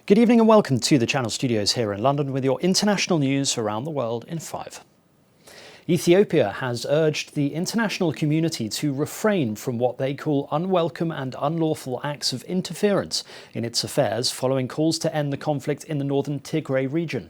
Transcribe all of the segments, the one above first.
Good evening and welcome to the Channel Studios here in London with your international news around the world in 5. Ethiopia has urged the international community to refrain from what they call unwelcome and unlawful acts of interference in its affairs following calls to end the conflict in the northern Tigray region.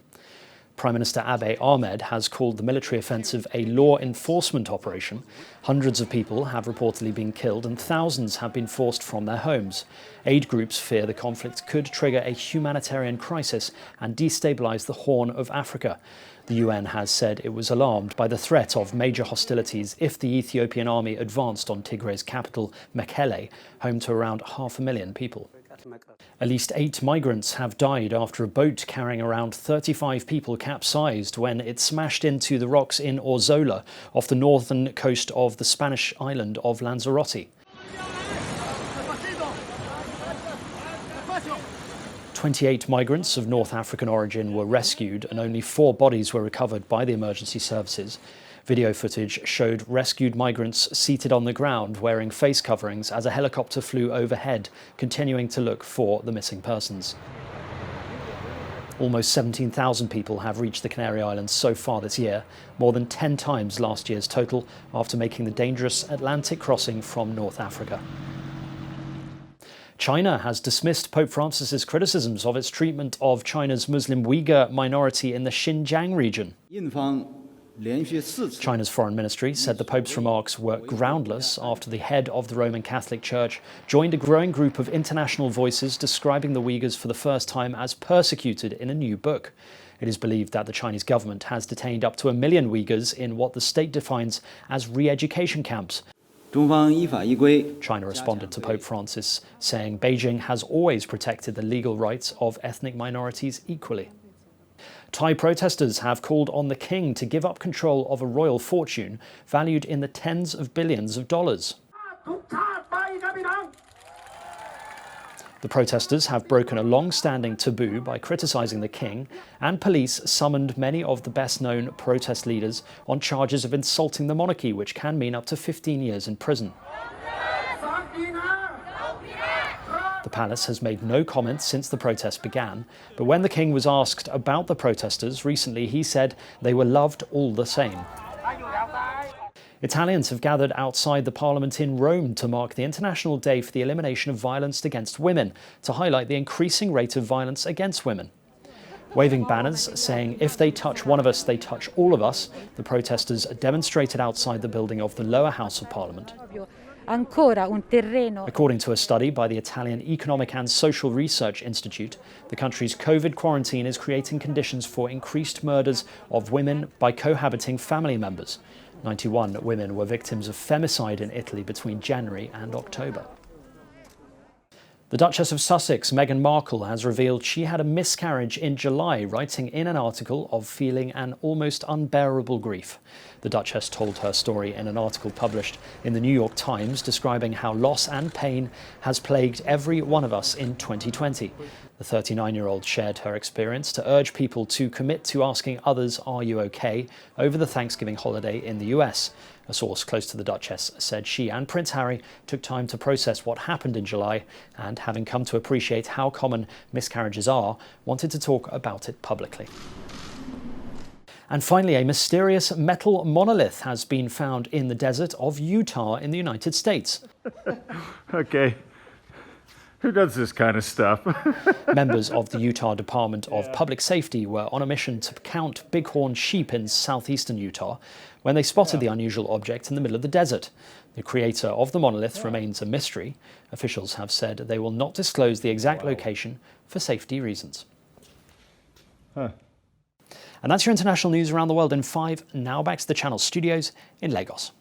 Prime Minister Abiy Ahmed has called the military offensive a law enforcement operation. Hundreds of people have reportedly been killed and thousands have been forced from their homes. Aid groups fear the conflict could trigger a humanitarian crisis and destabilise the Horn of Africa. The UN has said it was alarmed by the threat of major hostilities if the Ethiopian army advanced on Tigray's capital, Mekelle, home to around 500,000 people. At least 8 migrants have died after a boat carrying around 35 people capsized when it smashed into the rocks in Orzola, off the northern coast of the Spanish island of Lanzarote. 28 migrants of North African origin were rescued and only 4 bodies were recovered by the emergency services. Video footage showed rescued migrants seated on the ground wearing face coverings as a helicopter flew overhead, continuing to look for the missing persons. Almost 17,000 people have reached the Canary Islands so far this year, more than 10 times last year's total, after making the dangerous Atlantic crossing from North Africa. China has dismissed Pope Francis's criticisms of its treatment of China's Muslim Uyghur minority in the Xinjiang region. China's foreign ministry said the Pope's remarks were groundless after the head of the Roman Catholic Church joined a growing group of international voices describing the Uyghurs for the first time as persecuted in a new book. It is believed that the Chinese government has detained up to 1 million Uyghurs in what the state defines as re-education camps. China responded to Pope Francis, saying Beijing has always protected the legal rights of ethnic minorities equally. Thai protesters have called on the king to give up control of a royal fortune valued in the tens of billions of dollars. The protesters have broken a long-standing taboo by criticising the king, and police summoned many of the best-known protest leaders on charges of insulting the monarchy, which can mean up to 15 years in prison. The palace has made no comments since the protest began, but when the king was asked about the protesters recently, he said they were loved all the same. Italians have gathered outside the parliament in Rome to mark the International Day for the Elimination of Violence Against Women, to highlight the increasing rate of violence against women. Waving banners saying, "If they touch one of us, they touch all of us," the protesters demonstrated outside the building of the lower house of parliament. According to a study by the Italian Economic and Social Research Institute, the country's COVID quarantine is creating conditions for increased murders of women by cohabiting family members. 91 women were victims of femicide in Italy between January and October. The Duchess of Sussex, Meghan Markle, has revealed she had a miscarriage in July, writing in an article of feeling an almost unbearable grief. The Duchess told her story in an article published in the New York Times describing how loss and pain has plagued every one of us in 2020. The 39-year-old shared her experience to urge people to commit to asking others, "Are you okay?" over the Thanksgiving holiday in the US. A source close to the Duchess said she and Prince Harry took time to process what happened in July and, having come to appreciate how common miscarriages are, wanted to talk about it publicly. And finally, a mysterious metal monolith has been found in the desert of Utah in the United States. Okay. Who does this kind of stuff? Members of the Utah Department of Public Safety were on a mission to count bighorn sheep in southeastern Utah when they spotted the unusual object in the middle of the desert. The creator of the monolith remains a mystery. Officials have said they will not disclose the exact location for safety reasons. And that's your international news around the world in 5. Now back to the Channel Studios in Lagos.